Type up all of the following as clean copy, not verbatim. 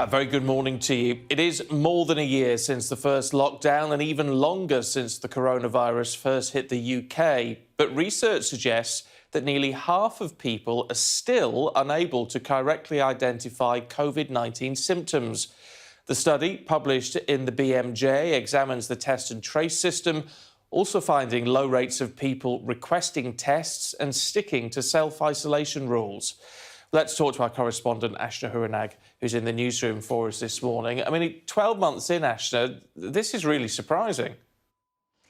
Very good morning to you. It is more than a year since the first lockdown and even longer since the coronavirus first hit the UK. But research suggests that nearly half of people are still unable to correctly identify COVID-19 symptoms. The study, published in the BMJ, examines the test and trace system, also finding low rates of people requesting tests and sticking to self-isolation rules. Let's talk to our correspondent, Ashna Huranag, who's in the newsroom for us this morning. I mean, 12 months in, Ashna, this is really surprising.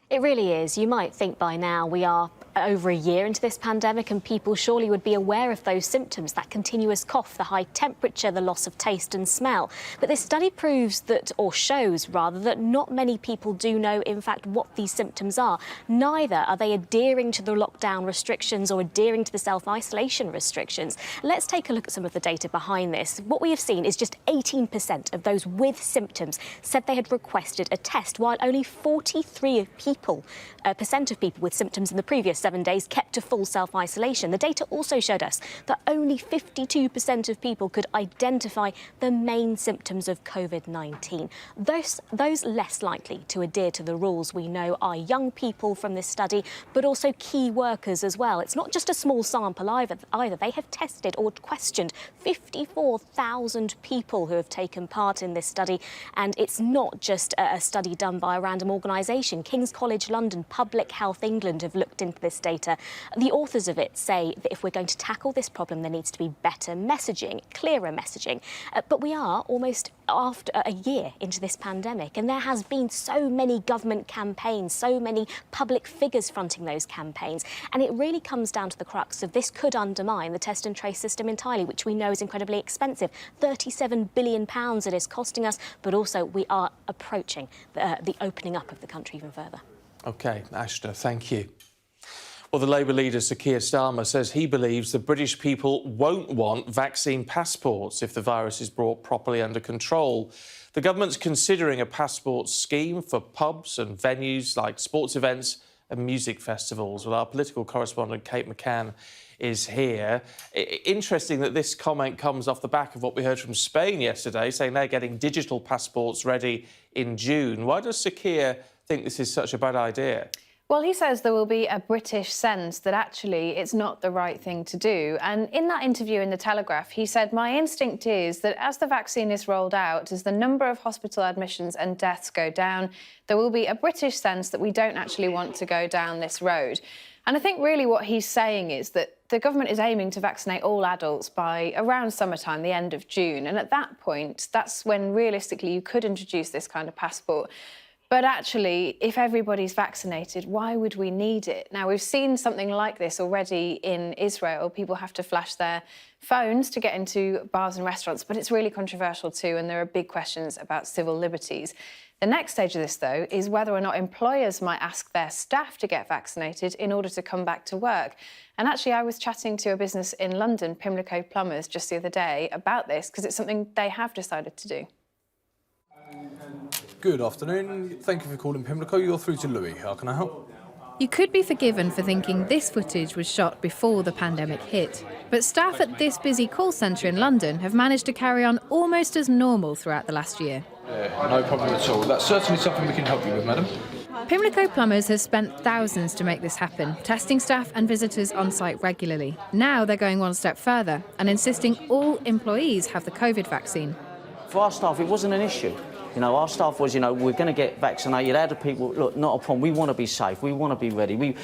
It really is. You might think by now we are over a year into this pandemic and people surely would be aware of those symptoms, that continuous cough, the high temperature, the loss of taste and smell. But this study proves that, or shows rather, that not many people do know, in fact, what these symptoms are. Neither are they adhering to the lockdown restrictions or adhering to the self-isolation restrictions. Let's take a look at some of the data behind this. What we have seen is just 18% of those with symptoms said they had requested a test, while only 43% of people with symptoms in the previous 7 days kept to full self-isolation. The data also showed us that only 52% of people could identify the main symptoms of COVID-19. Those less likely to adhere to the rules we know are young people from this study, but also key workers as well. It's not just a small sample either. They have tested or questioned 54,000 people who have taken part in this study, and it's not just a study done by a random organisation. King's College London, Public Health England have looked into this data. The authors of it say that if we're going to tackle this problem, there needs to be better messaging, clearer messaging. But we are almost after a year into this pandemic, and there has been so many government campaigns, so many public figures fronting those campaigns, and it really comes down to the crux of this could undermine the test and trace system entirely, which we know is incredibly expensive. £37 billion it is costing us, but also we are approaching the opening up of the country even further. OK, Ashna, thank you. Well, the Labour leader, Sir Keir Starmer, says he believes the British people won't want vaccine passports if the virus is brought properly under control. The government's considering a passport scheme for pubs and venues like sports events and music festivals. Well, our political correspondent, Kate McCann, is here. Interesting that this comment comes off the back of what we heard from Spain yesterday, saying they're getting digital passports ready in June. Why does Sir Keir think this is such a bad idea? Well, he says there will be a British sense that actually it's not the right thing to do. And in that interview in The Telegraph, he said, "My instinct is that as the vaccine is rolled out, as the number of hospital admissions and deaths go down, there will be a British sense that we don't actually want to go down this road." And I think really what he's saying is that the government is aiming to vaccinate all adults by around summertime, the end of June. And at that point, that's when realistically you could introduce this kind of passport. But actually, if everybody's vaccinated, why would we need it? Now, we've seen something like this already in Israel. People have to flash their phones to get into bars and restaurants, but it's really controversial too, and there are big questions about civil liberties. The next stage of this, though, is whether or not employers might ask their staff to get vaccinated in order to come back to work. And actually, I was chatting to a business in London, Pimlico Plumbers, just the other day about this, because it's something they have decided to do. Good afternoon. Thank you for calling Pimlico. You're through to Louis. How can I help? You could be forgiven for thinking this footage was shot before the pandemic hit. But staff at this busy call centre in London have managed to carry on almost as normal throughout the last year. No problem at all. That's certainly something we can help you with, madam. Pimlico Plumbers has spent thousands to make this happen, testing staff and visitors on site regularly. Now they're going one step further and insisting all employees have the COVID vaccine. For our staff, it wasn't an issue. You know, our staff was, we're going to get vaccinated. Other people, look, not a problem. We want to be safe. We want to be ready. We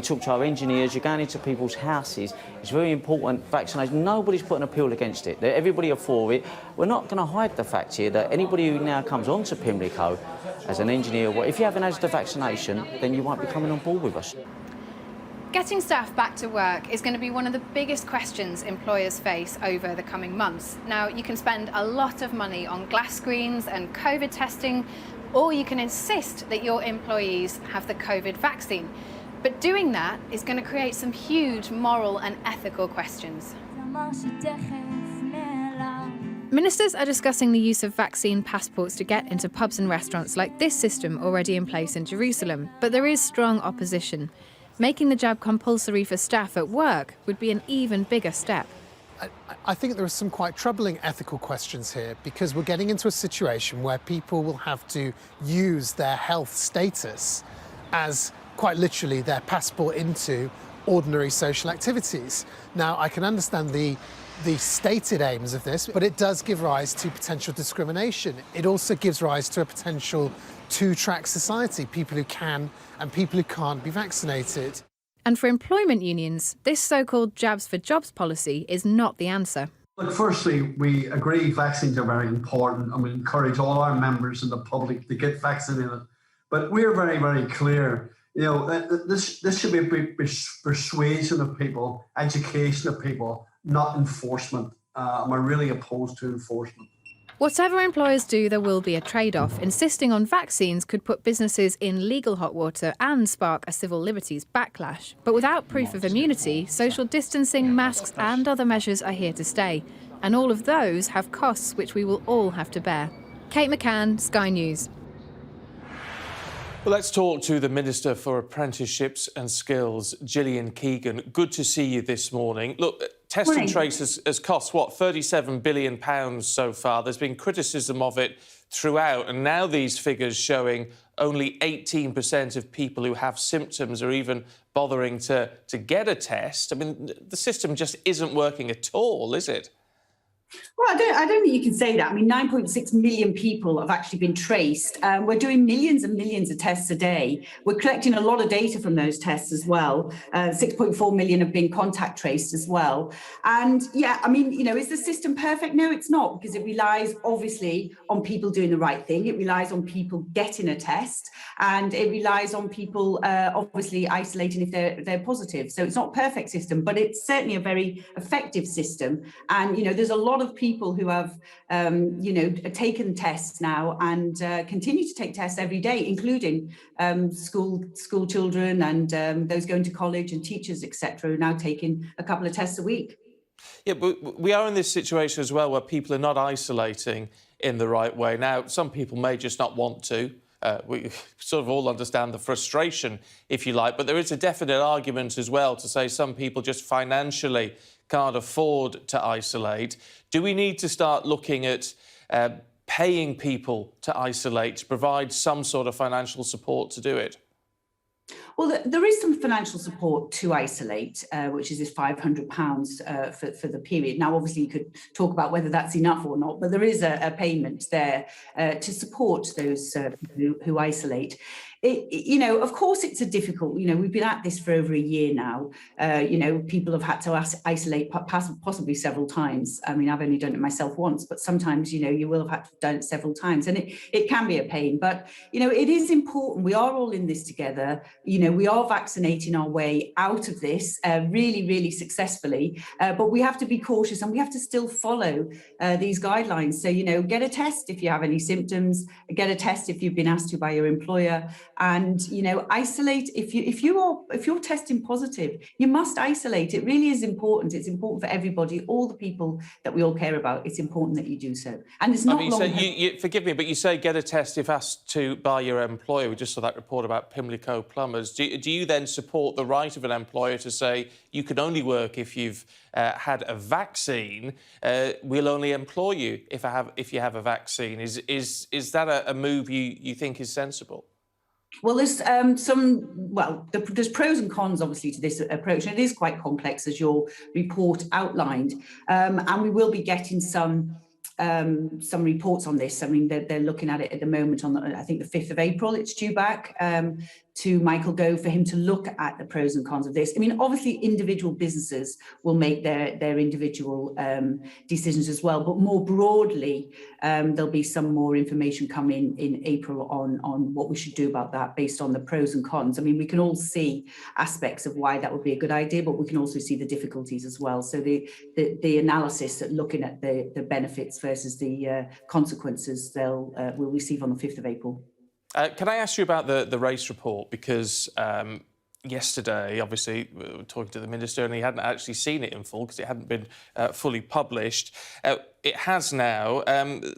talk to our engineers. You're going into people's houses. It's very important, vaccination. Nobody's putting a pill against it. Everybody are for it. We're not going to hide the fact here that anybody who now comes onto Pimlico as an engineer, if you haven't had the vaccination, then you won't be coming on board with us. Getting staff back to work is going to be one of the biggest questions employers face over the coming months. Now, you can spend a lot of money on glass screens and COVID testing, or you can insist that your employees have the COVID vaccine. But doing that is going to create some huge moral and ethical questions. Ministers are discussing the use of vaccine passports to get into pubs and restaurants like this system already in place in Jerusalem, but there is strong opposition. Making the jab compulsory for staff at work would be an even bigger step. I think there are some quite troubling ethical questions here, because we're getting into a situation where people will have to use their health status as quite literally their passport into ordinary social activities. Now, I can understand the stated aims of this, but it does give rise to potential discrimination. It also gives rise to a potential two-track society, people who can and people who can't be vaccinated. And for employment unions, this so-called jabs for jobs policy is not the answer. Look, firstly, we agree vaccines are very important and we encourage all our members and the public to get vaccinated. But we're very, very clear, this should be a persuasion of people, education of people, not enforcement. And we're really opposed to enforcement. Whatever employers do, there will be a trade-off. Insisting on vaccines could put businesses in legal hot water and spark a civil liberties backlash. But without proof of immunity, social distancing, masks and other measures are here to stay. And all of those have costs which we will all have to bear. Kate McCann, Sky News. Well, let's talk to the Minister for Apprenticeships and Skills, Jillian Keegan. Good to see you this morning. Look, Test and Trace has cost, what, £37 billion so far. There's been criticism of it throughout, and now these figures showing only 18% of people who have symptoms are even bothering to get a test. I mean, the system just isn't working at all, is it? Well, I don't think you can say that. I mean, 9.6 million people have actually been traced. We're doing millions and millions of tests a day. We're collecting a lot of data from those tests as well. 6.4 million have been contact traced as well. And yeah, I mean, is the system perfect? No, it's not, because it relies obviously on people doing the right thing. It relies on people getting a test, and it relies on people obviously isolating if they're positive. So it's not a perfect system, but it's certainly a very effective system. And, there's a lot of people who have, taken tests now and continue to take tests every day, including school children and those going to college and teachers, etc., who are now taking a couple of tests a week. Yeah, but we are in this situation as well where people are not isolating in the right way. Now, some people may just not want to. We sort of all understand the frustration, if you like, but there is a definite argument as well to say some people just financially can't afford to isolate. Do we need to start looking at paying people to isolate, to provide some sort of financial support to do it? Well, there is some financial support to isolate, which is this £500 for the period. Now, obviously, you could talk about whether that's enough or not, but there is a payment there to support those who isolate. Of course, it's a difficult, we've been at this for over a year now. People have had to isolate possibly several times. I mean, I've only done it myself once, but sometimes, you will have had to have done it several times, and it can be a pain. But, it is important. We are all in this together. We are vaccinating our way out of this really, really successfully. But we have to be cautious, and we have to still follow these guidelines. So, get a test if you have any symptoms, get a test if you've been asked to by your employer. And isolate if you're testing positive, you must isolate. It really is important. It's important for everybody, all the people that we all care about. It's important that you do so. And it's not forgive me, but you say get a test if asked to by your employer. We just saw that report about Pimlico plumbers. Do you then support the right of an employer to say you can only work if you've had a vaccine? We'll only employ you if you have a vaccine. Is that a move you think is sensible? Well, there's there's pros and cons, obviously, to this approach, and it is quite complex, as your report outlined. And we will be getting some reports on this. I mean, they're looking at it at the moment on, I think, the 5th of April. It's due back to Michael Gove for him to look at the pros and cons of this. I mean, obviously, individual businesses will make their individual decisions as well. But more broadly, there'll be some more information coming in April on what we should do about that based on the pros and cons. I mean, we can all see aspects of why that would be a good idea, but we can also see the difficulties as well. So the analysis at looking at the benefits versus the consequences we'll receive on the 5th of April. Can I ask you about the race report? Because yesterday, obviously, we were talking to the Minister and he hadn't actually seen it in full because it hadn't been fully published. It has now.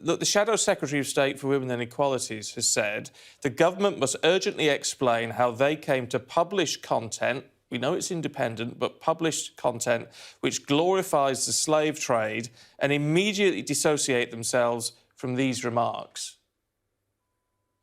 Look, the Shadow Secretary of State for Women and Equalities has said the government must urgently explain how they came to publish content we know it's independent, but published content which glorifies the slave trade and immediately dissociate themselves from these remarks?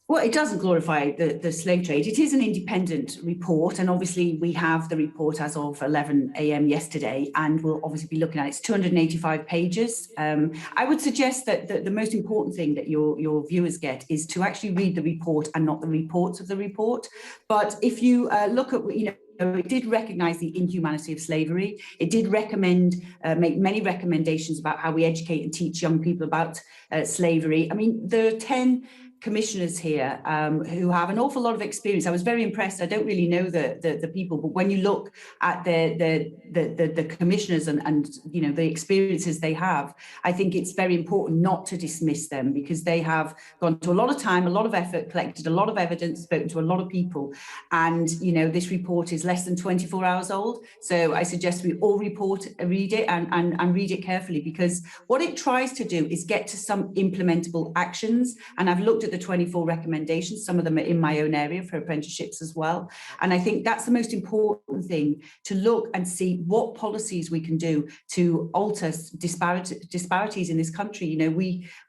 Well, it doesn't glorify the slave trade. It is an independent report, and obviously we have the report as of 11 a.m. yesterday, and we'll obviously be looking at it. It's 285 pages. I would suggest that the most important thing that your viewers get is to actually read the report and not the reports of the report. But if you look at, it did recognise the inhumanity of slavery. It did make many recommendations about how we educate and teach young people about slavery. I mean, there are 10 commissioners here who have an awful lot of experience. I was very impressed. I don't really know the people, but when you look at the commissioners and the experiences they have, I think it's very important not to dismiss them, because they have gone to a lot of time, a lot of effort, collected a lot of evidence, spoken to a lot of people, and this report is less than 24 hours old. So I suggest we all read it and read it carefully, because what it tries to do is get to some implementable actions. And I've looked at the 24 recommendations. Some of them are in my own area for apprenticeships as well. And I think that's the most important thing, to look and see what policies we can do to alter disparities in this country.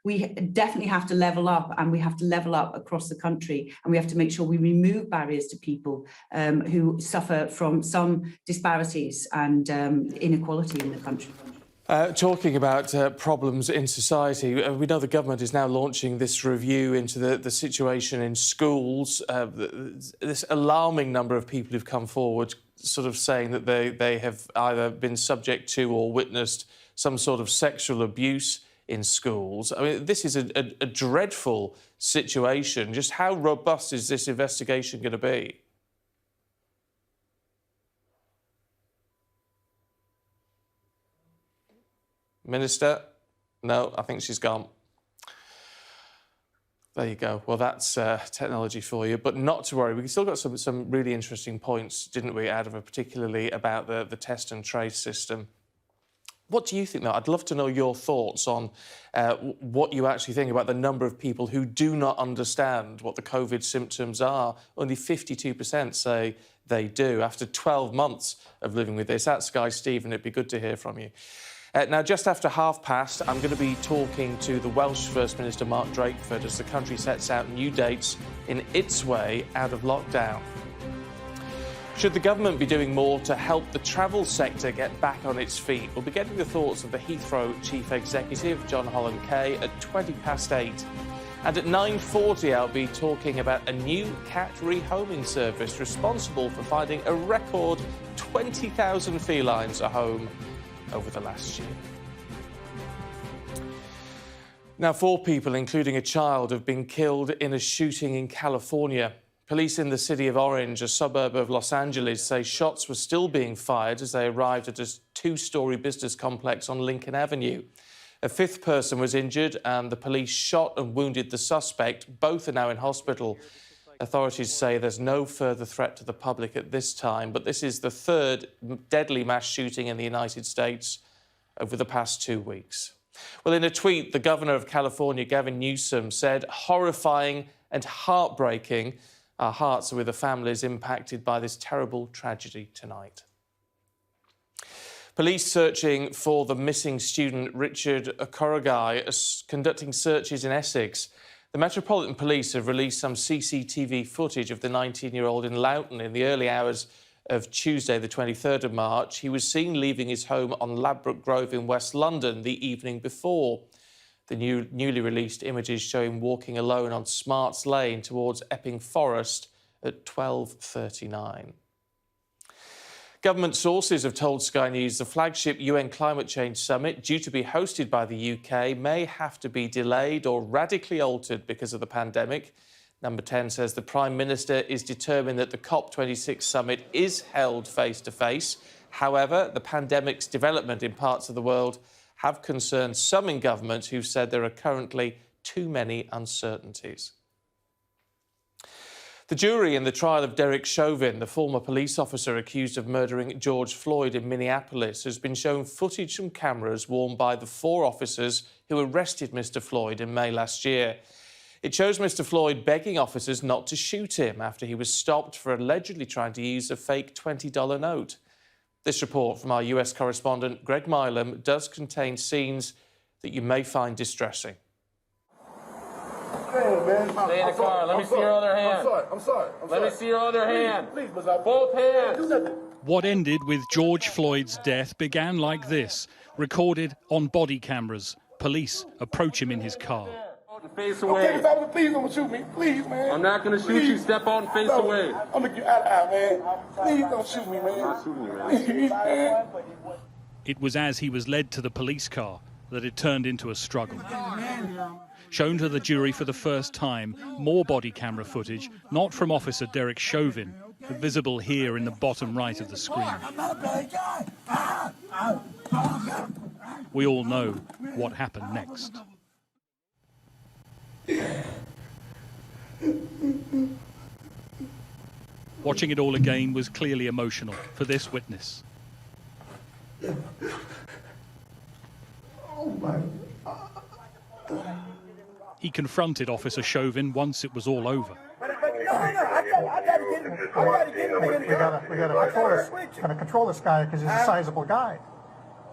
We definitely have to level up, and we have to level up across the country, and we have to make sure we remove barriers to people who suffer from some disparities and inequality in the country. Talking about problems in society, we know the government is now launching this review into the situation in schools. This alarming number of people who've come forward sort of saying that they have either been subject to or witnessed some sort of sexual abuse in schools. I mean, this is a dreadful situation. Just how robust is this investigation going to be? Minister? No, I think she's gone. There you go. Well, that's technology for you, but not to worry. We still got some really interesting points, didn't we, out of it, particularly about the test and trace system. What do you think, though? I'd love to know your thoughts on what you actually think about the number of people who do not understand what the COVID symptoms are. Only 52% say they do. After 12 months of living with this, at Sky Stephen, it'd be good to hear from you. Now, just after past, I'm going to be talking to the Welsh First Minister, Mark Drakeford, as the country sets out new dates in its way out of lockdown. Should the government be doing more to help the travel sector get back on its feet? We'll be getting the thoughts of the Heathrow Chief Executive, John Holland-Kay, at 8:20. And at 9:40, I'll be talking about a new cat rehoming service responsible for finding a record 20,000 felines a home over the last year. Now, 4 people, including a child, have been killed in a shooting in California. Police in the city of Orange, a suburb of Los Angeles, say shots were still being fired as they arrived at a 2-story business complex on Lincoln Avenue. A 5th person was injured and the police shot and wounded the suspect. Both are now in hospital. Authorities say there's no further threat to the public at this time, but this is the 3rd deadly mass shooting in the United States over the past 2 weeks. Well, in a tweet, the Governor of California, Gavin Newsom, said, "Horrifying and heartbreaking. Our hearts are with the families impacted by this terrible tragedy tonight." Police searching for the missing student Richard Okorogai are conducting searches in Essex. The Metropolitan Police have released some CCTV footage of the 19-year-old in Loughton in the early hours of Tuesday, the 23rd of March. He was seen leaving his home on Ladbroke Grove in West London the evening before. The newly released images show him walking alone on Smarts Lane towards Epping Forest at 12:39. Government sources have told Sky News the flagship UN Climate Change Summit, due to be hosted by the UK, may have to be delayed or radically altered because of the pandemic. Number 10 says the Prime Minister is determined that the COP26 summit is held face-to-face. However, the pandemic's development in parts of the world have concerned some in government who've said there are currently too many uncertainties. The jury in the trial of Derek Chauvin, the former police officer accused of murdering George Floyd in Minneapolis, has been shown footage from cameras worn by the 4 officers who arrested Mr. Floyd in May last year. It shows Mr. Floyd begging officers not to shoot him after he was stopped for allegedly trying to use a fake $20 note. This report from our US correspondent Greg Milam does contain scenes that you may find distressing. Stay in the car. Let me see your other hand. I'm sorry. Let me see your other hand. Please, both hands. What ended with George Floyd's death began like this, recorded on body cameras. Police approach him in his car. Face away. Okay, please don't shoot me. Please, man. I'm not going to shoot you. Step on, face away. I'm going to get out of here, man. Please don't shoot me, man. I'm not shooting you, man. Please, man. It was as he was led to the police car that it turned into a struggle. Shown to the jury for the first time, more body camera footage, not from Officer Derek Chauvin, but visible here in the bottom right of the screen. We all know what happened next. Watching it all again was clearly emotional for this witness. Oh, my. He confronted Officer Chauvin once it was all over. I gotta get him. We gotta control this guy because he's a sizable guy.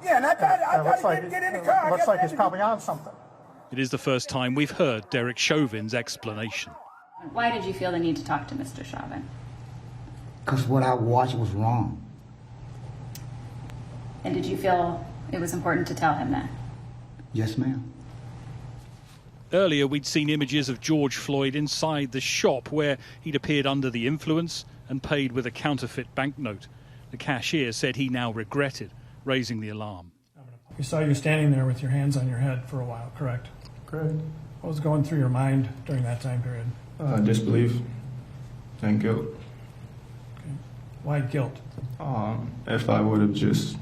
Yeah, and I gotta get in the car. Looks like he's probably on something. It is the first time we've heard Derek Chauvin's explanation. Why did you feel the need to talk to Mr. Chauvin? Because what I watched was wrong. And did you feel it was important to tell him that? Yes, ma'am. Earlier, we'd seen images of George Floyd inside the shop where he'd appeared under the influence and paid with a counterfeit banknote. The cashier said he now regretted raising the alarm. We saw you standing there with your hands on your head for a while, correct? Correct. What was going through your mind during that time period? Disbelief and guilt. Okay. Why guilt? If I would have just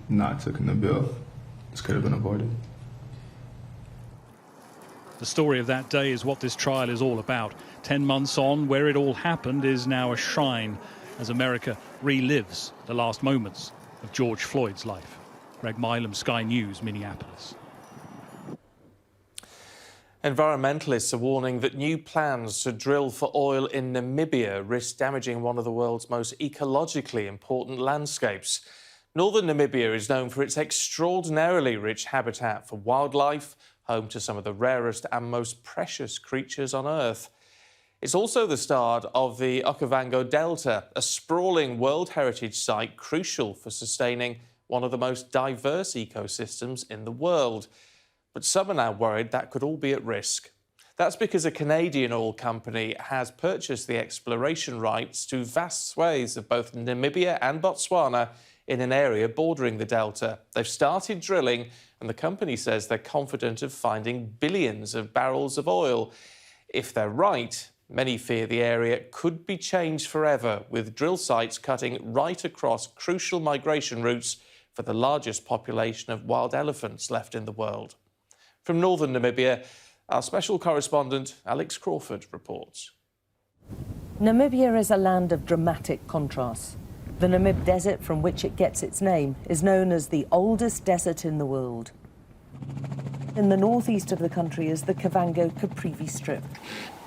not taken the bill, this could have been avoided. The story of that day is what this trial is all about. 10 months on, where it all happened is now a shrine as America relives the last moments of George Floyd's life. Greg Milam, Sky News, Minneapolis. Environmentalists are warning that new plans to drill for oil in Namibia risk damaging one of the world's most ecologically important landscapes. Northern Namibia is known for its extraordinarily rich habitat for wildlife, home to some of the rarest and most precious creatures on Earth. It's also the start of the Okavango Delta, a sprawling World Heritage Site crucial for sustaining one of the most diverse ecosystems in the world. But some are now worried that could all be at risk. That's because a Canadian oil company has purchased the exploration rights to vast swathes of both Namibia and Botswana in an area bordering the delta. They've started drilling, and the company says they're confident of finding billions of barrels of oil. If they're right, many fear the area could be changed forever, with drill sites cutting right across crucial migration routes for the largest population of wild elephants left in the world. From northern Namibia, our special correspondent Alex Crawford reports. Namibia is a land of dramatic contrasts. The Namib Desert, from which it gets its name, is known as the oldest desert in the world. In the northeast of the country is the Kavango-Caprivi Strip,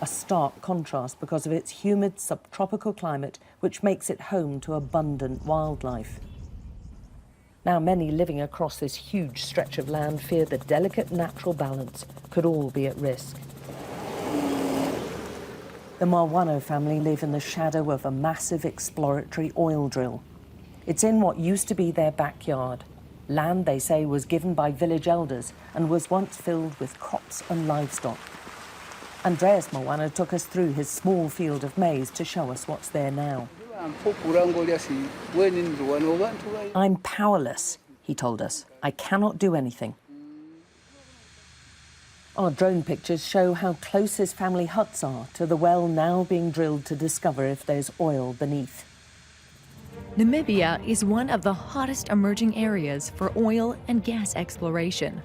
a stark contrast because of its humid subtropical climate, which makes it home to abundant wildlife. Now, many living across this huge stretch of land fear the delicate natural balance could all be at risk. The Marwano family live in the shadow of a massive exploratory oil drill. It's in what used to be their backyard. Land, they say, was given by village elders and was once filled with crops and livestock. Andreas Marwano took us through his small field of maize to show us what's there now. I'm powerless, he told us. I cannot do anything. Our drone pictures show how close his family huts are to the well now being drilled to discover if there's oil beneath. Namibia is one of the hottest emerging areas for oil and gas exploration.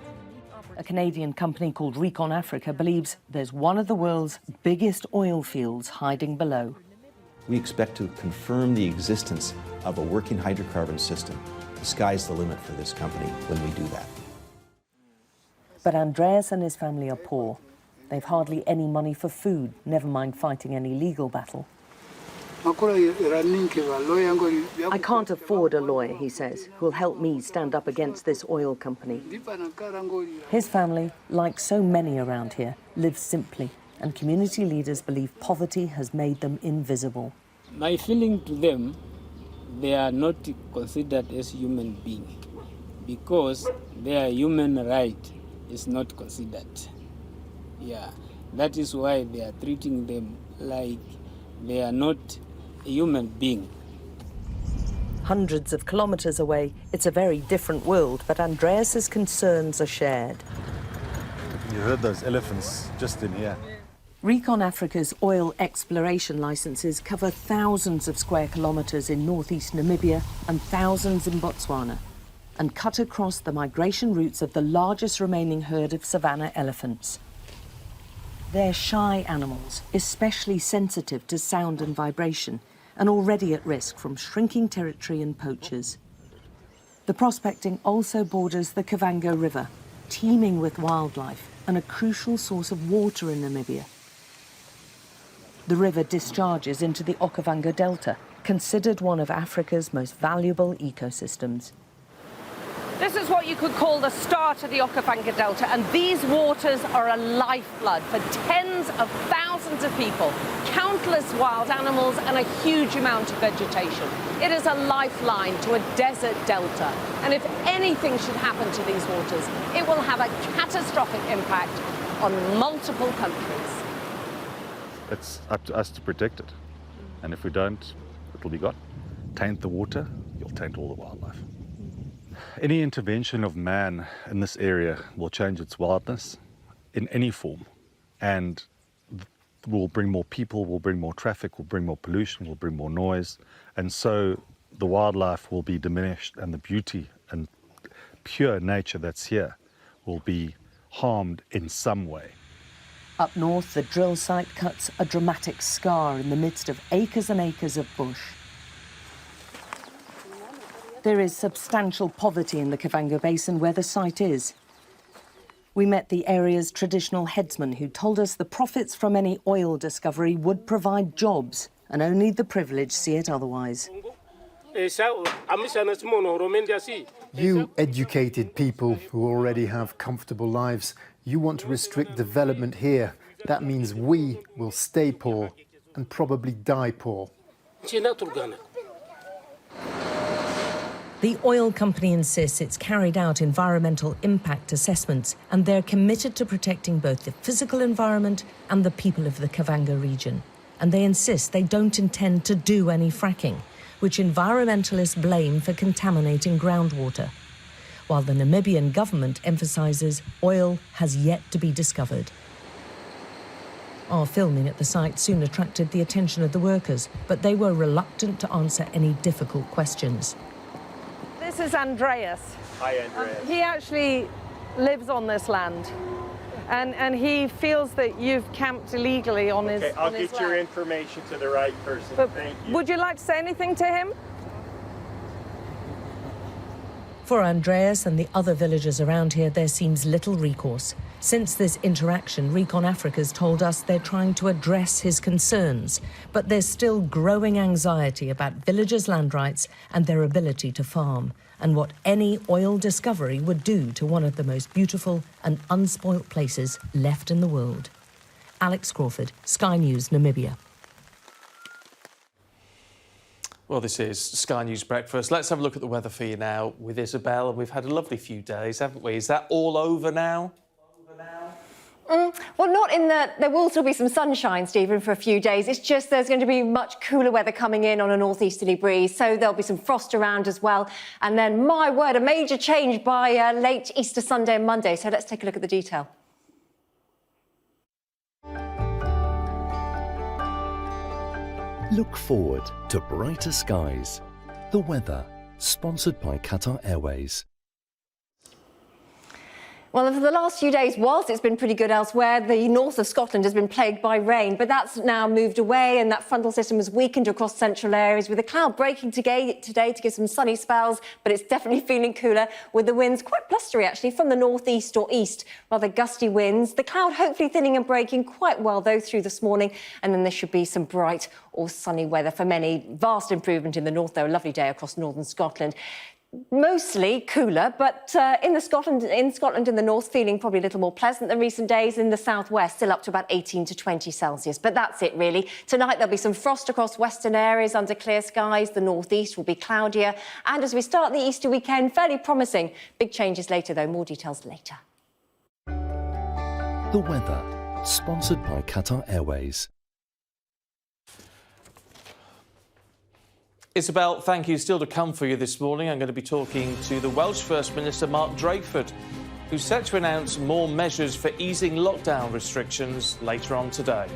A Canadian company called Recon Africa believes there's one of the world's biggest oil fields hiding below. We expect to confirm the existence of a working hydrocarbon system. The sky's the limit for this company when we do that. But Andreas and his family are poor. They've hardly any money for food, never mind fighting any legal battle. I can't afford a lawyer, he says, who'll help me stand up against this oil company. His family, like so many around here, lives simply, and community leaders believe poverty has made them invisible. My feeling to them, they are not considered as human beings because their human right is not considered. Yeah, that is why they are treating them like they are not a human being. Hundreds of kilometres away, it's a very different world, but Andreas's concerns are shared. You heard those elephants just in here. Recon Africa's oil exploration licences cover thousands of square kilometres in northeast Namibia and thousands in Botswana, and cut across the migration routes of the largest remaining herd of savanna elephants. They're shy animals, especially sensitive to sound and vibration, and already at risk from shrinking territory and poachers. The prospecting also borders the Kavango River, teeming with wildlife and a crucial source of water in Namibia. The river discharges into the Okavango Delta, considered one of Africa's most valuable ecosystems. This is what you could call the start of the Okavango Delta, and these waters are a lifeblood for tens of thousands of people, countless wild animals and a huge amount of vegetation. It is a lifeline to a desert delta, and if anything should happen to these waters, it will have a catastrophic impact on multiple countries. It's up to us to protect it, and if we don't, it'll be gone. Taint the water, you'll taint all the wildlife. Any intervention of man in this area will change its wildness in any form, and will bring more people, will bring more traffic, will bring more pollution, will bring more noise, and so the wildlife will be diminished, and the beauty and pure nature that's here will be harmed in some way. Up north, the drill site cuts a dramatic scar in the midst of acres and acres of bush. There is substantial poverty in the Kavango Basin where the site is. We met the area's traditional headsman who told us the profits from any oil discovery would provide jobs, and only the privileged see it otherwise. You educated people who already have comfortable lives, you want to restrict development here. That means we will stay poor and probably die poor. The oil company insists it's carried out environmental impact assessments, and they're committed to protecting both the physical environment and the people of the Kavango region. And they insist they don't intend to do any fracking, which environmentalists blame for contaminating groundwater, while the Namibian government emphasises oil has yet to be discovered. Our filming at the site soon attracted the attention of the workers, but they were reluctant to answer any difficult questions. This is Andreas. Hi, Andreas. He actually lives on this land, and he feels that you've camped illegally on his land. Okay, I'll get your information to the right person. But thank you. Would you like to say anything to him? For Andreas and the other villagers around here, there seems little recourse. Since this interaction, Recon Africa's told us they're trying to address his concerns, but there's still growing anxiety about villagers' land rights and their ability to farm, and what any oil discovery would do to one of the most beautiful and unspoilt places left in the world. Alex Crawford, Sky News, Namibia. Well, this is Sky News Breakfast. Let's have a look at the weather for you now with Isabel. We've had a lovely few days, haven't we? Is that all over now? Well, not in that there will still be some sunshine, Stephen, for a few days. It's just there's going to be much cooler weather coming in on a northeasterly breeze, so there'll be some frost around as well. And then, my word, a major change by late Easter Sunday and Monday. So let's take a look at the detail. Look forward to brighter skies. The weather, sponsored by Qatar Airways. Well, for the last few days, whilst it's been pretty good elsewhere, the north of Scotland has been plagued by rain, but that's now moved away and that frontal system has weakened across central areas with a cloud breaking today to give some sunny spells, but it's definitely feeling cooler with the winds quite blustery, actually, from the northeast or east, rather gusty winds. The cloud hopefully thinning and breaking quite well, though, through this morning, and then there should be some bright or sunny weather for many. Vast improvement in the north, though, a lovely day across northern Scotland. Mostly cooler, but in Scotland in the north, feeling probably a little more pleasant than recent days. In the southwest, still up to about 18 to 20 Celsius. But that's it, really. Tonight, there'll be some frost across western areas under clear skies. The northeast will be cloudier. And as we start the Easter weekend, fairly promising. Big changes later, though. More details later. The weather, sponsored by Qatar Airways. Isabel, thank you. Still to come for you this morning. I'm going to be talking to the Welsh First Minister, Mark Drakeford, who's set to announce more measures for easing lockdown restrictions later on today.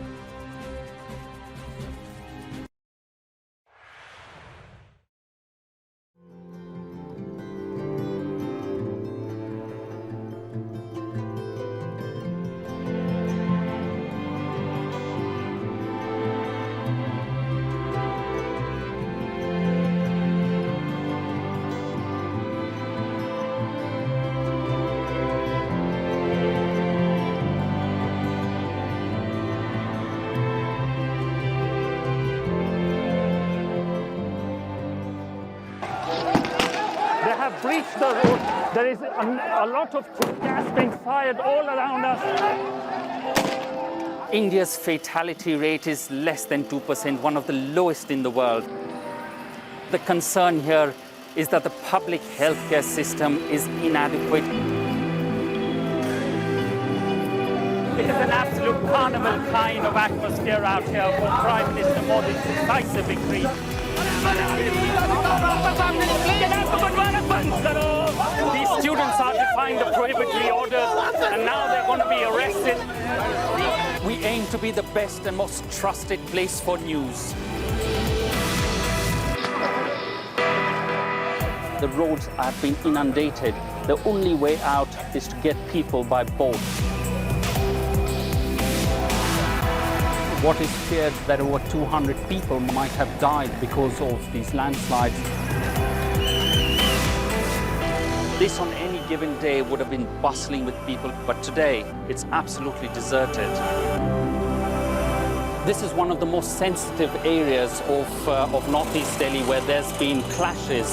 Breached the road. There is a lot of gas being fired all around us. India's fatality rate is less than 2%, one of the lowest in the world. The concern here is that the public healthcare system is inadequate. It is an absolute carnival kind of atmosphere out here for Prime Minister Modi's decisive victory. These students are defying the prohibitory orders, and now they're going to be arrested. We aim to be the best and most trusted place for news. The roads have been inundated. The only way out is to get people by boat. What is feared that over 200 people might have died because of these landslides. This on any given day would have been bustling with people, but today it's absolutely deserted. This is one of the most sensitive areas of northeast Delhi where there's been clashes.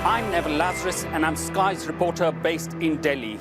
I'm Neville Lazarus and I'm Sky's reporter based in Delhi.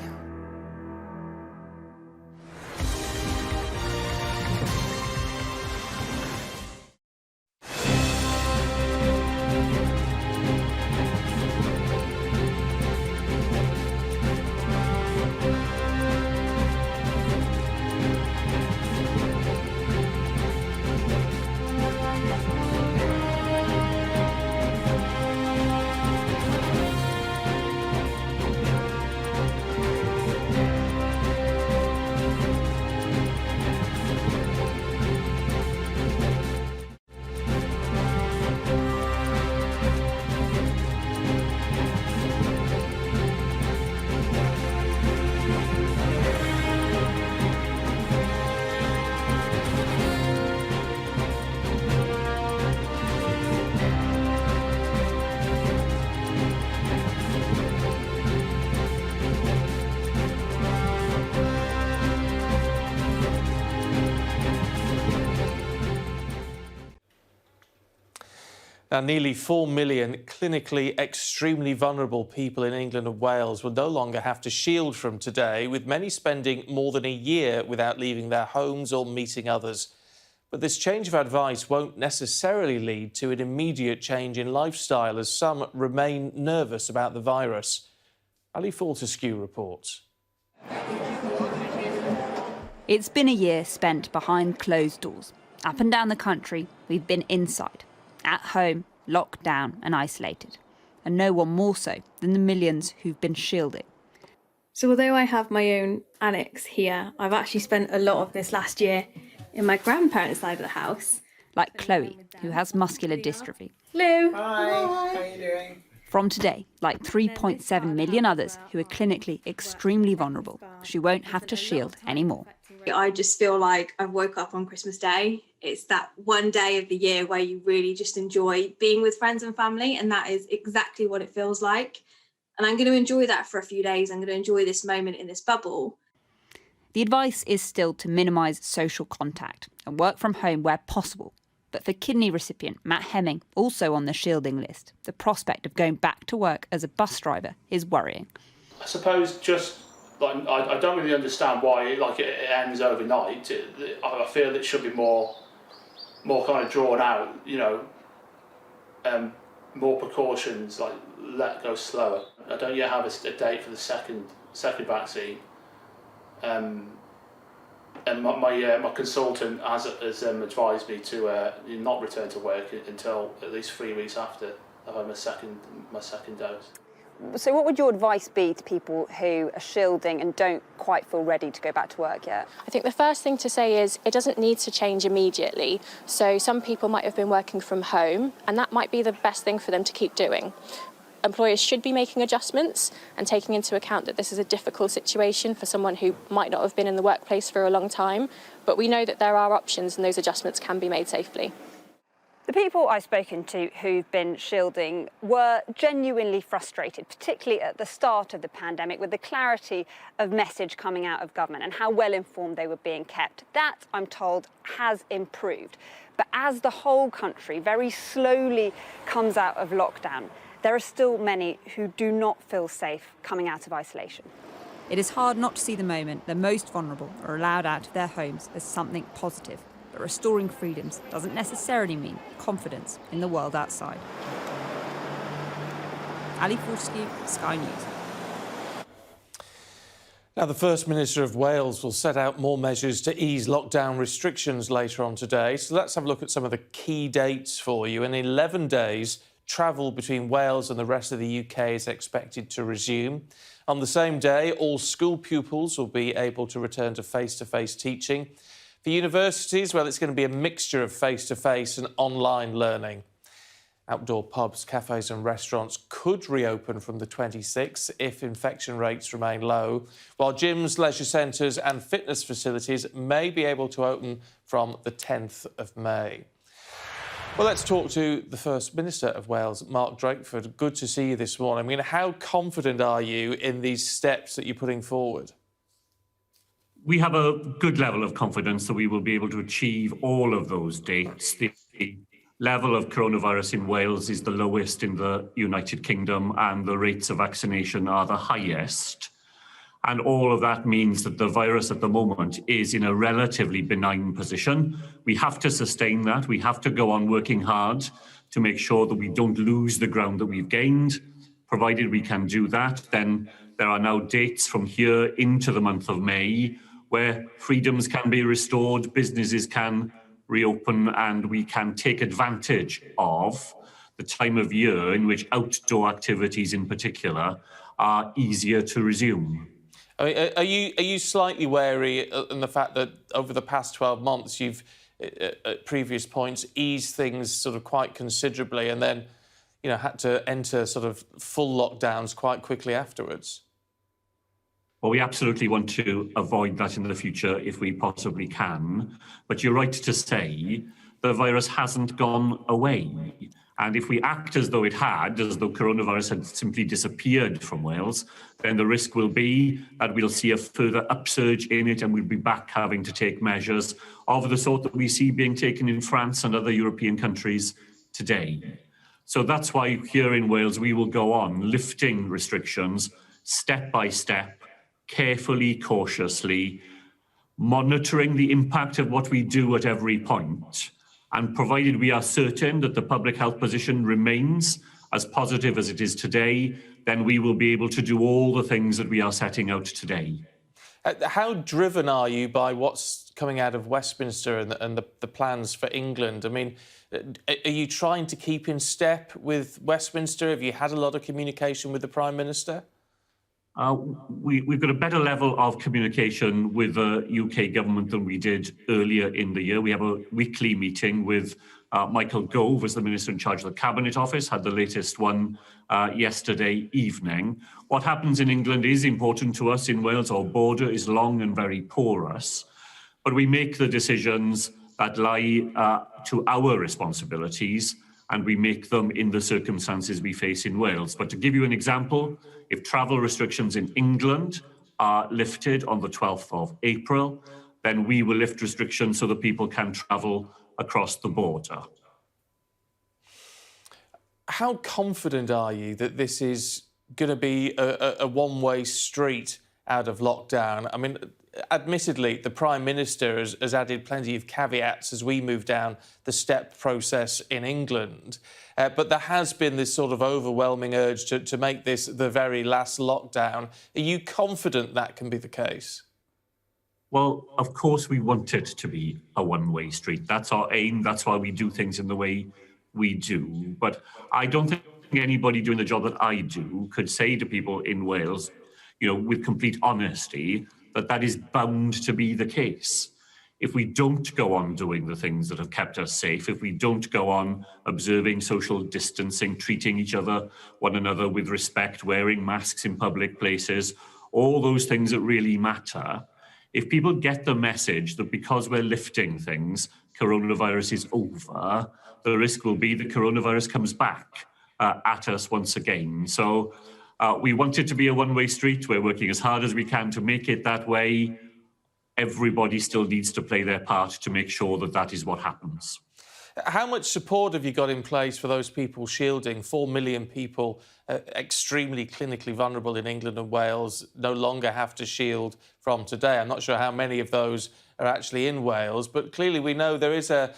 Now, nearly 4 million clinically extremely vulnerable people in England and Wales will no longer have to shield from today, with many spending more than a year without leaving their homes or meeting others. But this change of advice won't necessarily lead to an immediate change in lifestyle, as some remain nervous about the virus. Ali Fortescue reports. It's been a year spent behind closed doors. Up and down the country, we've been inside, at home, locked down and isolated. And no one more so than the millions who've been shielding. So although I have my own annex here, I've actually spent a lot of this last year in my grandparents' side of the house. Like Chloe, who has muscular dystrophy. Hello. Hi. How are you doing? From today, like 3.7 million others who are clinically extremely vulnerable, she won't have to shield anymore. I just feel like I woke up on Christmas Day. It's that one day of the year where you really just enjoy being with friends and family, and that is exactly what it feels like. And I'm going to enjoy that for a few days. I'm going to enjoy this moment in this bubble. The advice is still to minimise social contact and work from home where possible. But for kidney recipient Matt Hemming, also on the shielding list, the prospect of going back to work as a bus driver is worrying. I suppose just like I don't really understand why it ends overnight. I feel it should be more kind of drawn out. More precautions, like let it go slower. I don't yet have a date for the second vaccine. And my consultant has advised me to not return to work until at least 3 weeks after I've had my second dose. So what would your advice be to people who are shielding and don't quite feel ready to go back to work yet? I think the first thing to say is it doesn't need to change immediately. So some people might have been working from home, and that might be the best thing for them to keep doing. Employers should be making adjustments and taking into account that this is a difficult situation for someone who might not have been in the workplace for a long time. But we know that there are options and those adjustments can be made safely. The people I've spoken to who've been shielding were genuinely frustrated, particularly at the start of the pandemic, with the clarity of message coming out of government and how well informed they were being kept. That, I'm told, has improved. But as the whole country very slowly comes out of lockdown, there are still many who do not feel safe coming out of isolation. It is hard not to see the moment the most vulnerable are allowed out of their homes as something positive. But restoring freedoms doesn't necessarily mean confidence in the world outside. Ali Fortescue, Sky News. Now, the First Minister of Wales will set out more measures to ease lockdown restrictions later on today. So let's have a look at some of the key dates for you. In 11 days, travel between Wales and the rest of the UK is expected to resume. On the same day, all school pupils will be able to return to face-to-face teaching. For universities, well, it's going to be a mixture of face-to-face and online learning. Outdoor pubs, cafes and restaurants could reopen from the 26th if infection rates remain low, while gyms, leisure centres and fitness facilities may be able to open from the 10th of May. Well, let's talk to the First Minister of Wales, Mark Drakeford. Good to see you this morning. I mean, how confident are you in these steps that you're putting forward? We have a good level of confidence that we will be able to achieve all of those dates. The level of coronavirus in Wales is the lowest in the United Kingdom, and the rates of vaccination are the highest. And all of that means that the virus at the moment is in a relatively benign position. We have to sustain that. We have to go on working hard to make sure that we don't lose the ground that we've gained. Provided we can do that, then there are now dates from here into the month of May where freedoms can be restored, businesses can reopen, and we can take advantage of the time of year in which outdoor activities in particular are easier to resume. I mean, are you slightly wary in the fact that over the past 12 months you've, at previous points, eased things sort of quite considerably and then, had to enter sort of full lockdowns quite quickly afterwards? Well, we absolutely want to avoid that in the future if we possibly can. But you're right to say the virus hasn't gone away. And if we act as though it had, as though coronavirus had simply disappeared from Wales, then the risk will be that we'll see a further upsurge in it and we'll be back having to take measures of the sort that we see being taken in France and other European countries today. So that's why here in Wales we will go on lifting restrictions step by step, carefully, cautiously, monitoring the impact of what we do at every point. And provided we are certain that the public health position remains as positive as it is today, then we will be able to do all the things that we are setting out today. How driven are you by what's coming out of Westminster and the plans for England? I mean, are you trying to keep in step with Westminster? Have you had a lot of communication with the Prime Minister? We've got a better level of communication with the UK government than we did earlier in the year. We have a weekly meeting with Michael Gove, as the Minister in charge of the Cabinet Office, had the latest one yesterday evening. What happens in England is important to us. In Wales, our border is long and very porous, but we make the decisions that lie to our responsibilities, and we make them in the circumstances we face in Wales. But to give you an example, if travel restrictions in England are lifted on the 12th of April, then we will lift restrictions so that people can travel across the border. How confident are you that this is going to be a one-way street out of lockdown? I mean, admittedly, the Prime Minister has added plenty of caveats as we move down the step process in England. But there has been this sort of overwhelming urge to make this the very last lockdown. Are you confident that can be the case? Well, of course we want it to be a one-way street. That's our aim. That's why we do things in the way we do. But I don't think anybody doing the job that I do could say to people in Wales, you know, with complete honesty, that that is bound to be the case. If we don't go on doing the things that have kept us safe, if we don't go on observing social distancing, treating one another with respect, wearing masks in public places, all those things that really matter, if people get the message that because we're lifting things, coronavirus is over, the risk will be that coronavirus comes back at us once again. So we want it to be a one-way street. We're working as hard as we can to make it that way. Everybody still needs to play their part to make sure that that is what happens. How much support have you got in place for those people shielding? 4 million people extremely clinically vulnerable in England and Wales no longer have to shield from today. I'm not sure how many of those are actually in Wales, but clearly we know there is a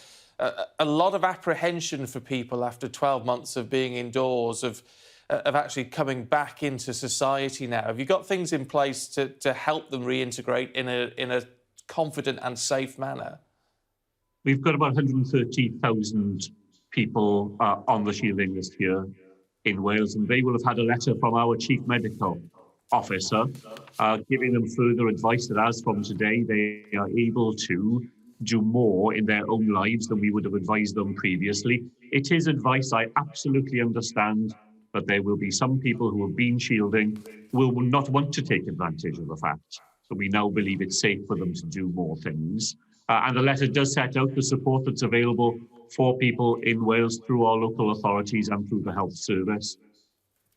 lot of apprehension for people after 12 months of being indoors, of actually coming back into society now. Have you got things in place to help them reintegrate in a confident and safe manner? We've got about 130,000 people on the shielding list here in Wales, and they will have had a letter from our Chief Medical Officer giving them further advice that as from today, they are able to do more in their own lives than we would have advised them previously. It is advice. I absolutely understand that there will be some people who have been shielding who will not want to take advantage of the fact that we now believe it's safe for them to do more things. And the letter does set out the support that's available for people in Wales through our local authorities and through the health service.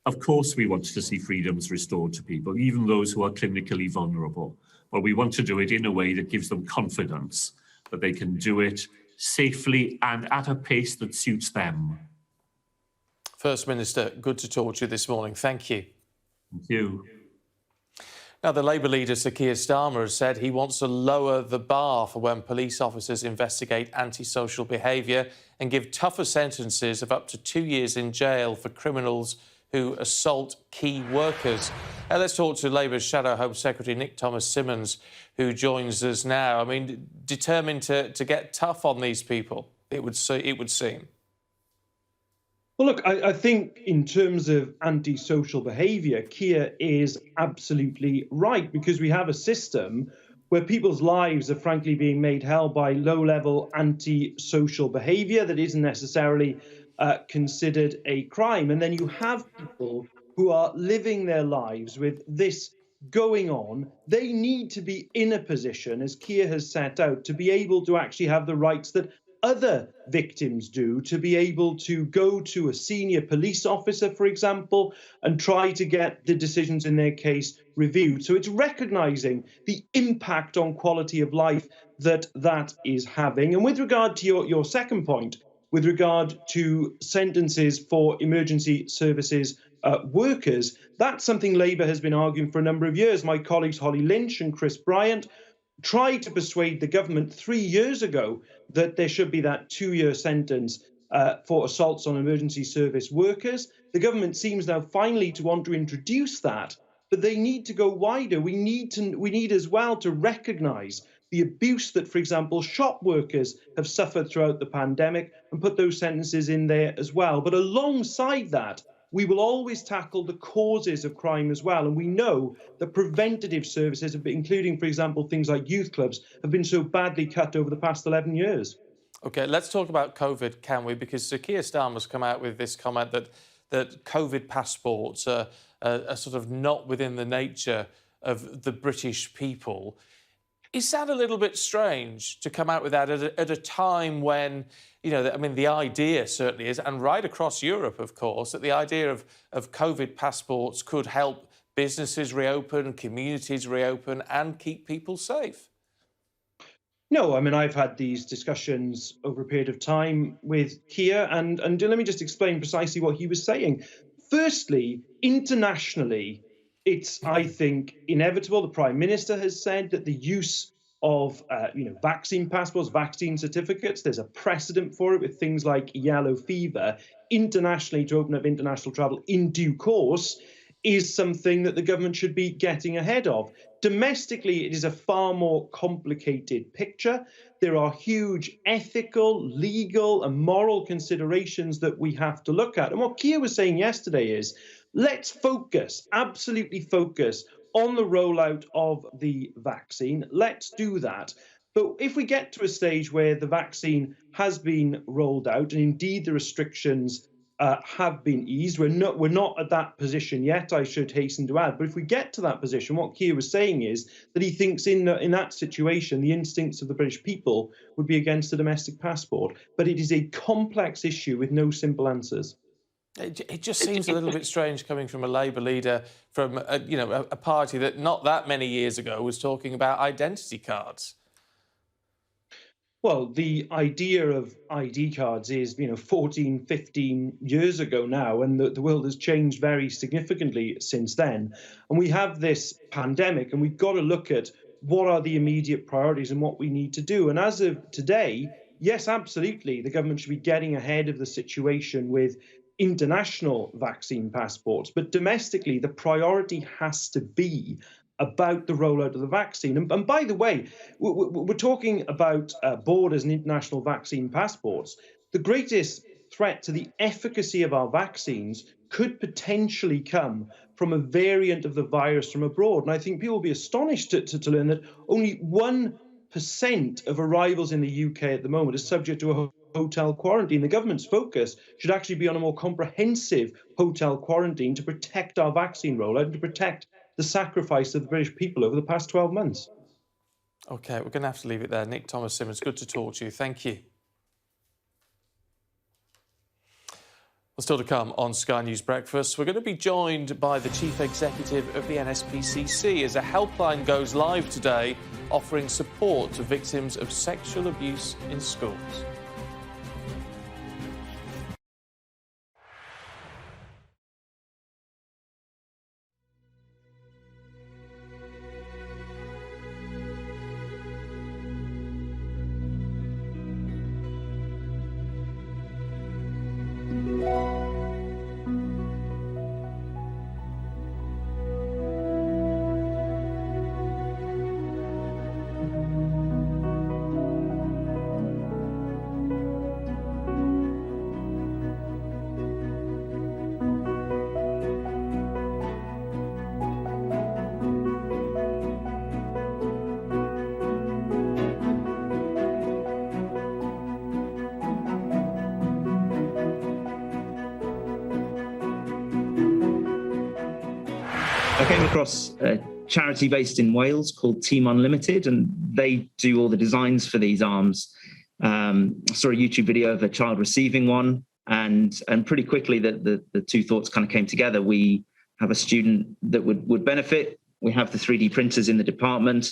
Of course, we want to see freedoms restored to people, even those who are clinically vulnerable. But we want to do it in a way that gives them confidence that they can do it safely and at a pace that suits them. First Minister, good to talk to you this morning. Thank you. Thank you. Now, the Labour leader, Sir Keir Starmer, has said he wants to lower the bar for when police officers investigate antisocial behaviour and give tougher sentences of up to 2 years in jail for criminals who assault key workers. Let's talk to Labour's Shadow Home Secretary Nick Thomas-Symonds, who joins us now. I mean, determined to get tough on these people, it would seem. Well, look, I think in terms of antisocial behaviour, Keir is absolutely right, because we have a system where people's lives are frankly being made hell by low-level antisocial behaviour that isn't necessarily considered a crime. And then you have people who are living their lives with this going on. They need to be in a position, as Keir has set out, to be able to actually have the rights that other victims do, to be able to go to a senior police officer, for example, and try to get the decisions in their case reviewed. So it's recognising the impact on quality of life that is having. And with regard to your second point, with regard to sentences for emergency services workers, that's something Labour has been arguing for a number of years. My colleagues Holly Lynch and Chris Bryant tried to persuade the government 3 years ago that there should be that 2-year sentence for assaults on emergency service workers. The government seems now finally to want to introduce that, but they need to go wider. We need as well to recognise the abuse that, for example, shop workers have suffered throughout the pandemic and put those sentences in there as well. But alongside that, we will always tackle the causes of crime as well. And we know that preventative services, including, for example, things like youth clubs, have been so badly cut over the past 11 years. OK, let's talk about COVID, can we? Because Sir Keir Starmer's come out with this comment that COVID passports are sort of not within the nature of the British people. Is that a little bit strange to come out with that at a time when, you know, I mean, the idea certainly is, and right across Europe, of course, that the idea of COVID passports could help businesses reopen, communities reopen, and keep people safe? No, I mean, I've had these discussions over a period of time with Keir, and let me just explain precisely what he was saying. Firstly, internationally, it's, I think, inevitable. The Prime Minister has said that the use of, vaccine passports, vaccine certificates, there's a precedent for it with things like yellow fever, internationally to open up international travel in due course is something that the government should be getting ahead of. Domestically, it is a far more complicated picture. There are huge ethical, legal, and moral considerations that we have to look at. And what Keir was saying yesterday is, let's focus, absolutely focus, on the rollout of the vaccine. Let's do that. But if we get to a stage where the vaccine has been rolled out, and indeed the restrictions have been eased. We're not at that position yet, I should hasten to add. But if we get to that position, what Keir was saying is that he thinks in that situation, the instincts of the British people would be against the domestic passport. But it is a complex issue with no simple answers. It just seems a little bit strange coming from a Labour leader from a party that not that many years ago was talking about identity cards. Well, the idea of ID cards is, 14, 15 years ago now, and the world has changed very significantly since then. And we have this pandemic, and we've got to look at what are the immediate priorities and what we need to do. And as of today, yes, absolutely, the government should be getting ahead of the situation with international vaccine passports. But domestically, the priority has to be about the rollout of the vaccine. And by the way, we're talking about borders and international vaccine passports. The greatest threat to the efficacy of our vaccines could potentially come from a variant of the virus from abroad. And I think people will be astonished to learn that only 1% of arrivals in the UK at the moment is subject to a hotel quarantine. The government's focus should actually be on a more comprehensive hotel quarantine to protect our vaccine rollout and to protect the sacrifice of the British people over the past 12 months. OK, we're going to have to leave it there. Nick Thomas-Symonds, good to talk to you. Thank you. Well, still to come on Sky News Breakfast, we're going to be joined by the Chief Executive of the Nspcc as a helpline goes live today offering support to victims of sexual abuse in schools. I came across a charity based in Wales called Team Unlimited, and they do all the designs for these arms. I saw a YouTube video of a child receiving one, and pretty quickly the two thoughts kind of came together. We have a student that would benefit. We have the 3D printers in the department.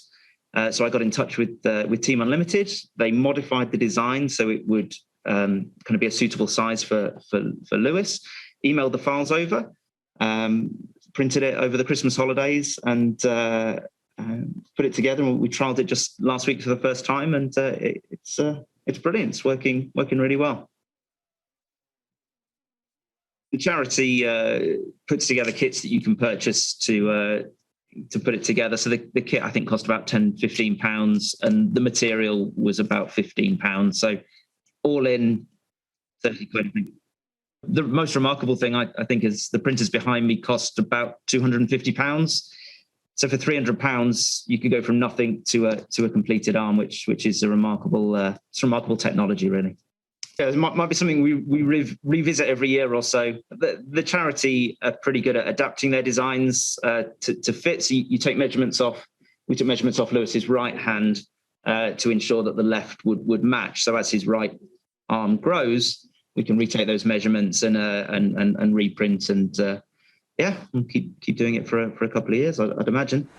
So I got in touch with Team Unlimited. They modified the design so it would kind of be a suitable size for Lewis. Emailed the files over. Printed it over the Christmas holidays and put it together. And we trialed it just last week for the first time, and it's brilliant. It's working really well. The charity puts together kits that you can purchase to put it together. So the kit I think cost about £10-15, and the material was about £15. So all in 30 quid. The most remarkable thing I think is the printers behind me cost about £250. So for £300, you could go from nothing to a completed arm, which is a remarkable technology, really. Yeah, it might be something we revisit every year or so. The charity are pretty good at adapting their designs to fit. So you take measurements off. We took measurements off Lewis's right hand to ensure that the left would match. So as his right arm grows, we can retake those measurements and reprint and we'll keep doing it for a couple of years, I'd imagine.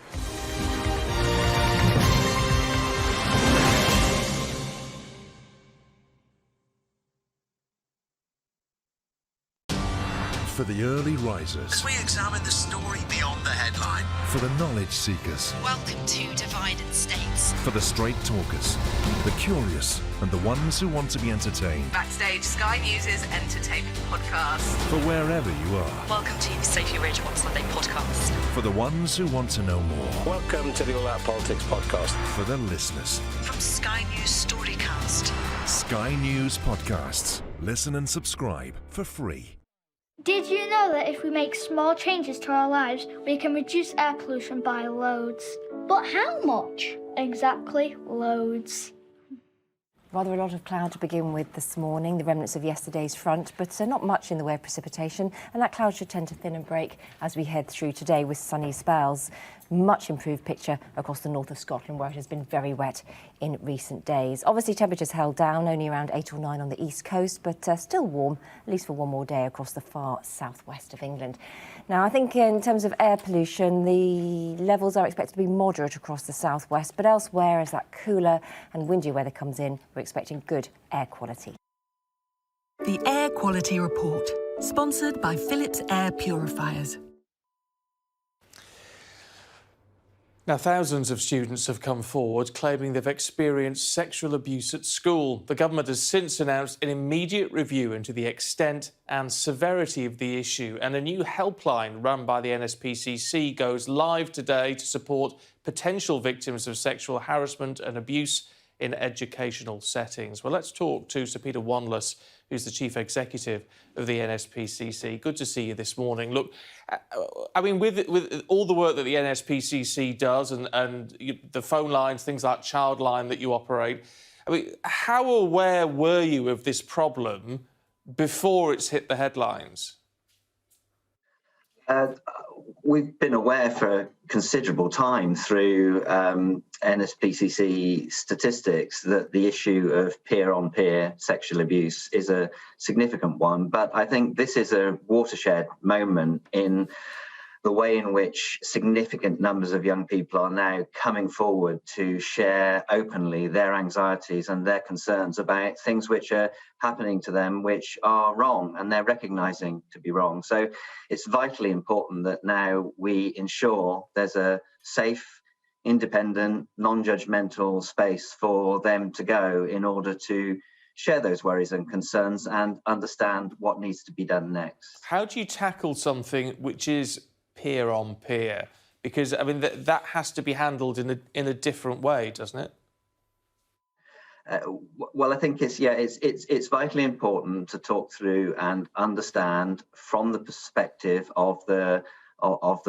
For the early risers. As we examine the story beyond the headline. For the knowledge seekers. Welcome to Divided States. For the straight talkers. The curious and the ones who want to be entertained. Backstage Sky News' entertainment podcast. For wherever you are. Welcome to Sophie Ridge on Sunday podcast. For the ones who want to know more. Welcome to the All Out Politics podcast. For the listeners. From Sky News Storycast. Sky News Podcasts. Listen and subscribe for free. Did you know that if we make small changes to our lives, we can reduce air pollution by loads? But how much? Exactly, loads. Rather a lot of cloud to begin with this morning, the remnants of yesterday's front, but not much in the way of precipitation, and that cloud should tend to thin and break as we head through today with sunny spells. Much improved picture across the north of Scotland, where it has been very wet in recent days. Obviously, temperatures held down, only around 8 or 9 on the east coast, but still warm, at least for one more day across the far southwest of England. Now, I think in terms of air pollution, the levels are expected to be moderate across the southwest, but elsewhere, as that cooler and windy weather comes in, we're expecting good air quality. The Air Quality Report, sponsored by Philips Air Purifiers. Now, thousands of students have come forward claiming they've experienced sexual abuse at school. The government has since announced an immediate review into the extent and severity of the issue, and a new helpline run by the Nspcc goes live today to support potential victims of sexual harassment and abuse in educational settings. Well, let's talk to Sir Peter Wanless, who's the Chief Executive of the Nspcc. Good to see you this morning. Look, I mean, with all the work that the Nspcc does and the phone lines, things like Childline that you operate, I mean, how aware were you of this problem before it's hit the headlines? We've been aware for considerable time through NSPCC statistics that the issue of peer-on-peer sexual abuse is a significant one. But I think this is a watershed moment in the way in which significant numbers of young people are now coming forward to share openly their anxieties and their concerns about things which are happening to them which are wrong, and they're recognising to be wrong. So it's vitally important that now we ensure there's a safe, independent, non-judgmental space for them to go in order to share those worries and concerns and understand what needs to be done next. How do you tackle something which is peer on peer? Because I mean that has to be handled in a different way, doesn't it? Well, I think it's vitally important to talk through and understand from the perspective of the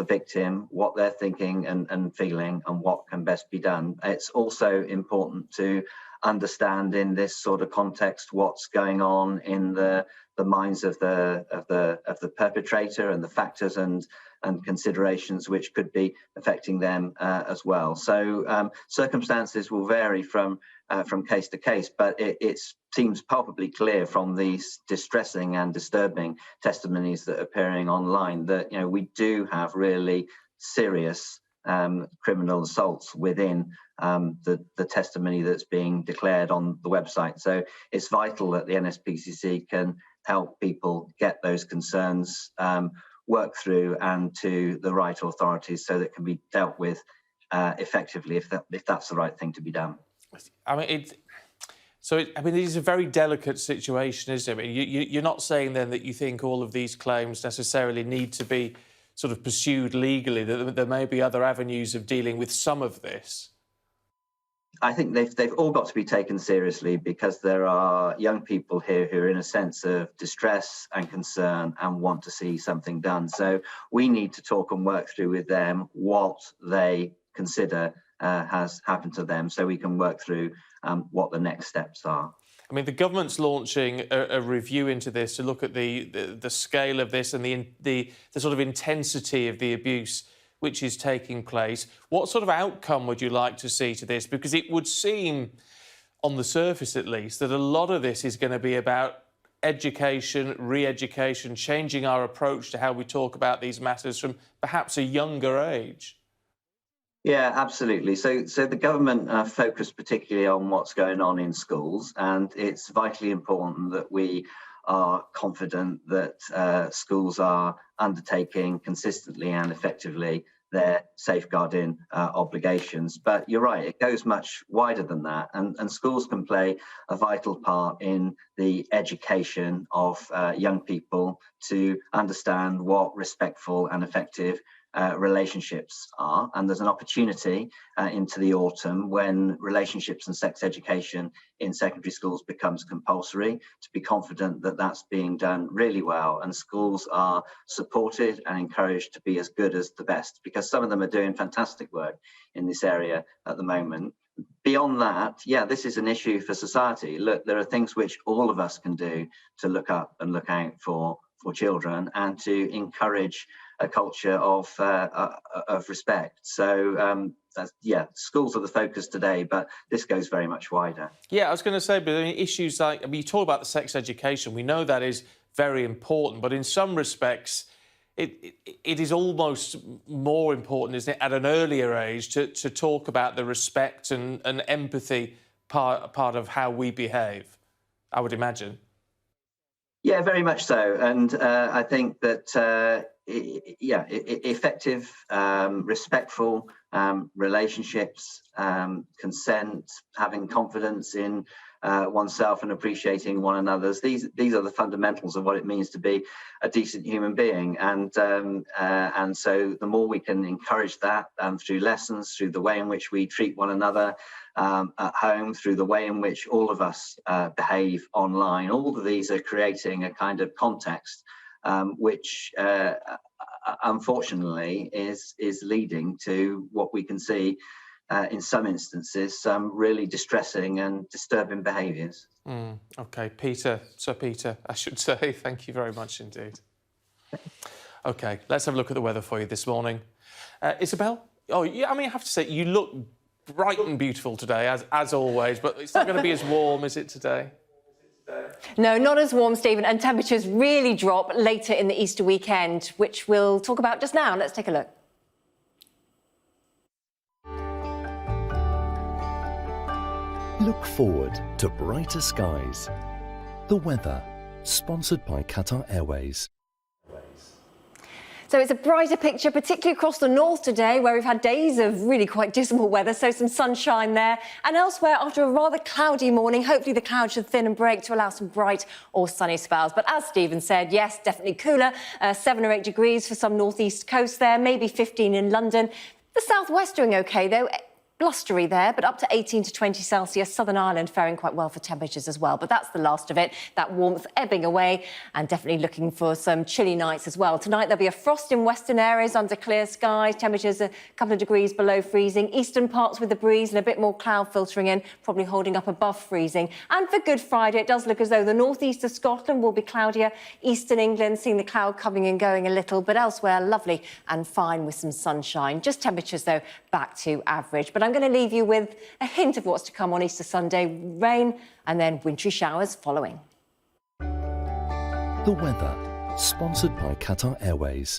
victim what they're thinking and feeling and what can best be done. It's also important to understand in this sort of context what's going on in the minds of the perpetrator and the factors and considerations which could be affecting them as well. So circumstances will vary from case to case, but it seems palpably clear from these distressing and disturbing testimonies that are appearing online that we do have really serious criminal assaults within the testimony that's being declared on the website. So it's vital that the NSPCC can help people get those concerns worked through and to the right authorities so that it can be dealt with effectively if that's the right thing to be done. I mean, it is a very delicate situation, isn't it? I mean, you're not saying then that you think all of these claims necessarily need to be sort of pursued legally, that there may be other avenues of dealing with some of this? I think they've all got to be taken seriously, because there are young people here who are in a sense of distress and concern and want to see something done. So we need to talk and work through with them what they consider has happened to them, so we can work through what the next steps are. I mean, the government's launching a review into this to look at the scale of this and the sort of intensity of the abuse which is taking place. What sort of outcome would you like to see to this? Because it would seem, on the surface at least, that a lot of this is going to be about education, re-education, changing our approach to how we talk about these matters from perhaps a younger age. Yeah, absolutely. So the government focused particularly on what's going on in schools, and it's vitally important that we are confident that schools are undertaking consistently and effectively their safeguarding obligations. But you're right, it goes much wider than that, and schools can play a vital part in the education of young people to understand what respectful and effective relationships are. And there's an opportunity into the autumn, when relationships and sex education in secondary schools becomes compulsory, to be confident that that's being done really well, and schools are supported and encouraged to be as good as the best, because some of them are doing fantastic work in this area at the moment. Beyond that, yeah, this is an issue for society. Look, there are things which all of us can do to look up and look out for children, and to encourage a culture of respect. So schools are the focus today, but this goes very much wider. Yeah, I was going to say, but I mean, issues like, you talk about the sex education, we know that is very important, but in some respects, it is almost more important, isn't it, at an earlier age to talk about the respect and empathy part of how we behave, I would imagine. Yeah, very much so. And I think that, effective, respectful relationships, consent, having confidence in oneself and appreciating one another's, these are the fundamentals of what it means to be a decent human being. And so the more we can encourage that through lessons, through the way in which we treat one another at home, through the way in which all of us behave online, all of these are creating a kind of context which unfortunately is leading to what we can see in some instances, some really distressing and disturbing behaviours. OK, Sir Peter, I should say, thank you very much indeed. OK, let's have a look at the weather for you this morning. Isabel? Oh, yeah, I mean, I have to say, you look bright and beautiful today, as always, but it's not going to be as warm, is it, today? No, not as warm, Stephen, and temperatures really drop later in the Easter weekend, which we'll talk about just now. Let's take a look. Look forward to brighter skies. The weather, sponsored by Qatar Airways. So it's a brighter picture, particularly across the north today, where we've had days of really quite dismal weather, so some sunshine there. And elsewhere, after a rather cloudy morning, hopefully the clouds should thin and break to allow some bright or sunny spells. But as Stephen said, yes, definitely cooler, 7 or 8 degrees for some northeast coast there, maybe 15 in London. The southwest doing OK, though. Blustery there, but up to 18 to 20 Celsius. Southern Ireland faring quite well for temperatures as well. But that's the last of it. That warmth ebbing away, and definitely looking for some chilly nights as well. Tonight there'll be a frost in western areas under clear skies. Temperatures a couple of degrees below freezing. Eastern parts with the breeze and a bit more cloud filtering in, probably holding up above freezing. And for Good Friday, it does look as though the northeast of Scotland will be cloudier. Eastern England seeing the cloud coming and going a little, but elsewhere lovely and fine with some sunshine. Just temperatures though back to average. But I'm going to leave you with a hint of what's to come on Easter Sunday. Rain and then wintry showers following. The weather, sponsored by Qatar Airways.